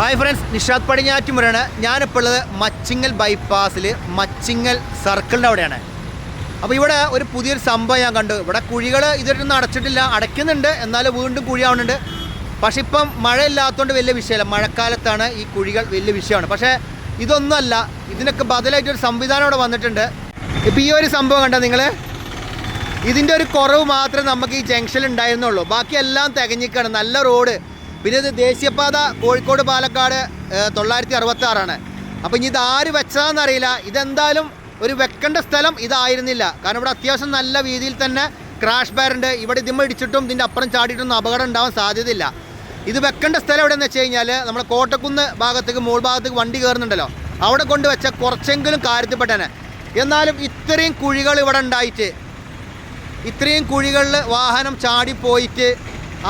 Hi friends, Nishad പടിഞ്ഞാറ്റുമുറാണ്. ഞാനിപ്പോൾ ഉള്ളത് മച്ചിങ്ങൽ ബൈപ്പാസിൽ മച്ചിങ്ങൽ സർക്കിളിൻ്റെ അവിടെയാണ്. അപ്പോൾ ഇവിടെ ഒരു പുതിയൊരു സംഭവം ഞാൻ കണ്ടു. ഇവിടെ കുഴികൾ ഇതൊന്നും അടച്ചിട്ടില്ല, അടയ്ക്കുന്നുണ്ട്, എന്നാലും വീണ്ടും കുഴിയാവുന്നുണ്ട്. പക്ഷെ ഇപ്പം മഴയില്ലാത്തതുകൊണ്ട് വലിയ വിഷയമല്ല. മഴക്കാലത്താണ് ഈ കുഴികൾ വലിയ വിഷയമാണ്. പക്ഷേ ഇതൊന്നുമല്ല, ഇതിനൊക്കെ ബദലായിട്ടൊരു സംവിധാനം ഇവിടെ വന്നിട്ടുണ്ട്. ഇപ്പോൾ ഈ ഒരു സംഭവം കണ്ടാൽ നിങ്ങൾ, ഇതിൻ്റെ ഒരു കുറവ് മാത്രമേ നമുക്ക് ഈ ജംഗ്ഷനിൽ ഉണ്ടായിരുന്നുള്ളൂ. ബാക്കിയെല്ലാം തികഞ്ഞിക്കാണ്. നല്ല റോഡ്. പിന്നെ ഇത് ദേശീയപാത കോഴിക്കോട് പാലക്കാട് 966. അപ്പോൾ ഇനി ഇതാര് വെച്ചതാണെന്നറിയില്ല. ഇതെന്തായാലും ഒരു വെക്കേണ്ട സ്ഥലം ഇതായിരുന്നില്ല. കാരണം ഇവിടെ അത്യാവശ്യം നല്ല രീതിയിൽ തന്നെ ക്രാഷ് ബാറുണ്ട്. ഇവിടെ ഇതിമ്മ ഇടിച്ചിട്ടും ഇതിൻ്റെ അപ്പുറം ചാടിയിട്ടൊന്നും അപകടം ഉണ്ടാവാൻ സാധ്യതയില്ല. ഇത് വെക്കേണ്ട സ്ഥലം എവിടെയെന്ന് വെച്ച് കഴിഞ്ഞാൽ നമ്മൾ കോട്ടക്കുന്ന് ഭാഗത്തേക്ക് മുകൾ ഭാഗത്തേക്ക് വണ്ടി കയറുന്നുണ്ടല്ലോ, അവിടെ കൊണ്ട് വെച്ചാൽ കുറച്ചെങ്കിലും കാര്യത്തിൽപ്പെട്ടനെ. എന്നാലും ഇത്രയും കുഴികൾ ഇവിടെ ഉണ്ടായിട്ട്, ഇത്രയും കുഴികളിൽ വാഹനം ചാടിപ്പോയിട്ട്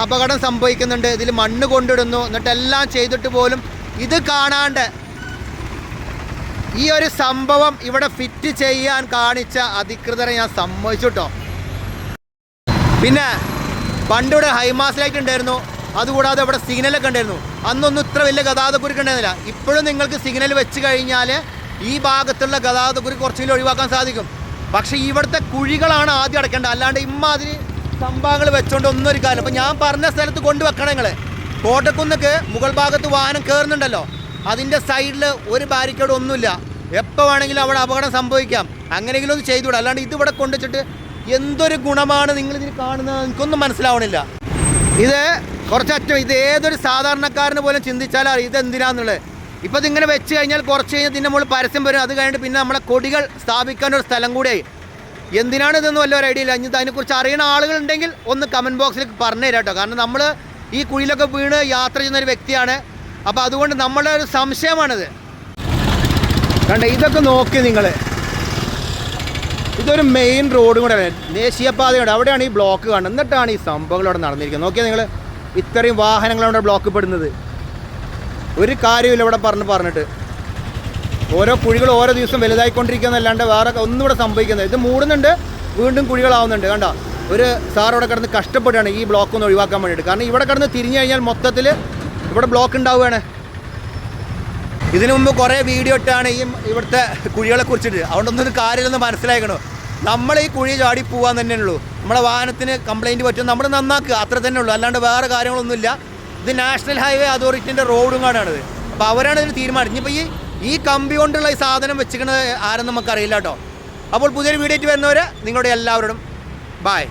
അപകടം സംഭവിക്കുന്നുണ്ട്. ഇതിൽ മണ്ണ് കൊണ്ടിടുന്നു, എന്നിട്ടെല്ലാം ചെയ്തിട്ട് പോലും ഇത് കാണാണ്ട് ഈ ഒരു സംഭവം ഇവിടെ ഫിറ്റ് ചെയ്യാൻ കാണിച്ച അധികൃതരെ ഞാൻ സമ്മതിച്ചു കേട്ടോ. പിന്നെ പണ്ടിവിടെ ഹൈമാസ് ലൈറ്റ് ഉണ്ടായിരുന്നു, അതുകൂടാതെ ഇവിടെ സിഗ്നലൊക്കെ ഉണ്ടായിരുന്നു. അന്നൊന്നും ഇത്ര വലിയ ഗതാഗതക്കുരുക്ക് ഉണ്ടായിരുന്നില്ല. ഇപ്പോഴും നിങ്ങൾക്ക് സിഗ്നൽ വെച്ച് കഴിഞ്ഞാൽ ഈ ഭാഗത്തുള്ള ഗതാഗതക്കുരുക്ക് കുറച്ചെങ്കിലും ഒഴിവാക്കാൻ സാധിക്കും. പക്ഷേ ഇവിടുത്തെ കുഴികളാണ് ആദ്യം അടയ്ക്കേണ്ടത്. അല്ലാണ്ട് ഇമ്മാതിരി സംഭവങ്ങൾ വെച്ചുകൊണ്ട് ഒന്നും ഒരു കാലം. അപ്പം ഞാൻ പറഞ്ഞ സ്ഥലത്ത് കൊണ്ടുവെക്കണം. നിങ്ങൾ കോട്ടക്കുന്നക്ക് മുകൾ ഭാഗത്ത് വാഹനം കയറുന്നുണ്ടല്ലോ, അതിൻ്റെ സൈഡിൽ ഒരു ബാരിക്കേഡ് ഒന്നുമില്ല. എപ്പോൾ വേണമെങ്കിലും അവിടെ അപകടം സംഭവിക്കാം. അങ്ങനെയെങ്കിലും ഒന്ന് ചെയ്തുകൂടാ. അല്ലാണ്ട് ഇതിവിടെ കൊണ്ടുവച്ചിട്ട് എന്തൊരു ഗുണമാണ് നിങ്ങളിതിൽ കാണുന്നത് എനിക്കൊന്നും മനസ്സിലാവണില്ല. ഇത് കുറച്ചറ്റം, ഇത് ഏതൊരു സാധാരണക്കാരന് പോലും ചിന്തിച്ചാലും അറിയാം ഇതെന്തിനാന്നുള്ളത്. ഇപ്പോൾ ഇതിങ്ങനെ വെച്ച് കഴിഞ്ഞാൽ കുറച്ച് കഴിഞ്ഞാൽ ഇതിൻ്റെ മുകളിൽ പരസ്യം വരും. അത് കഴിഞ്ഞിട്ട് പിന്നെ നമ്മളെ കൊടികൾ സ്ഥാപിക്കാനൊരു സ്ഥലം കൂടിയായി. എന്തിനാണ് ഇതൊന്നും വല്ല ഒരു ഐഡിയ ഇല്ല. ഇനി അതിനെക്കുറിച്ച് അറിയുന്ന ആളുകളുണ്ടെങ്കിൽ ഒന്ന് കമൻറ്റ് ബോക്സിൽ പറഞ്ഞു തരാം കേട്ടോ. കാരണം നമ്മൾ ഈ കുഴിയിലൊക്കെ വീണ് യാത്ര ചെയ്യുന്നൊരു വ്യക്തിയാണ്. അപ്പോൾ അതുകൊണ്ട് നമ്മളുടെ ഒരു സംശയമാണിത്. കണ്ടേ, ഇതൊക്കെ നോക്കി നിങ്ങൾ, ഇതൊരു മെയിൻ റോഡും കൂടെ, ദേശീയപാതയുണ്ട്. അവിടെയാണ് ഈ ബ്ലോക്ക് കാണുന്നത്. എന്നിട്ടാണ് ഈ സംഭവങ്ങൾ അവിടെ നടന്നിരിക്കുന്നത്. നോക്കിയാൽ നിങ്ങൾ, ഇത്രയും വാഹനങ്ങളവിടെ ബ്ലോക്ക് പെടുന്നത് ഒരു കാര്യമില്ല ഇവിടെ പറഞ്ഞിട്ട്. ഓരോ കുഴികൾ ഓരോ ദിവസം വലുതായിക്കൊണ്ടിരിക്കുന്നതല്ലാണ്ട് വേറെ ഒന്നും ഇവിടെ സംഭവിക്കുന്നത്. ഇത് മൂടുന്നുണ്ട്, വീണ്ടും കുഴികളാവുന്നുണ്ട്. കണ്ടോ, ഒരു സാർ ഇവിടെ കിടന്ന് കഷ്ടപ്പെടുകയാണ് ഈ ബ്ലോക്ക് ഒന്ന് ഒഴിവാക്കാൻ വേണ്ടിയിട്ട്. കാരണം ഇവിടെ കിടന്ന് തിരിഞ്ഞു കഴിഞ്ഞാൽ മൊത്തത്തിൽ ഇവിടെ ബ്ലോക്ക് ഉണ്ടാവുകയാണ്. ഇതിനു മുമ്പ് കുറേ വീഡിയോ ഇട്ടാണ് ഈ ഇവിടുത്തെ കുഴികളെ കുറിച്ചിട്ട്. അതുകൊണ്ടൊന്നും ഒരു കാര്യമില്ലെന്ന് മനസ്സിലാക്കണോ. നമ്മൾ ഈ കുഴി ചാടി പോകാൻ തന്നെ ഉള്ളൂ. നമ്മുടെ വാഹനത്തിന് കംപ്ലയിൻറ്റ് പറ്റും, നമ്മൾ നന്നാക്കുക, അത്ര തന്നെ ഉള്ളൂ. അല്ലാണ്ട് വേറെ കാര്യങ്ങളൊന്നുമില്ല. ഇത് നാഷണൽ ഹൈവേ അതോറിറ്റിൻ്റെ റോഡും കാടാണിത്. അപ്പോൾ അവരാണ് ഇതിന് തീരുമാനം. ഇനിയിപ്പോൾ ഈ കമ്പി കൊണ്ടുള്ള ഈ സാധനം വെച്ചിരിക്കുന്നത് ആരെന്ന് നമുക്കറിയില്ല കേട്ടോ. അപ്പോൾ പുതിയൊരു വീഡിയോ ആയിട്ട് വരുന്നവരെ നിങ്ങളുടെ എല്ലാവരോടും ബായ്.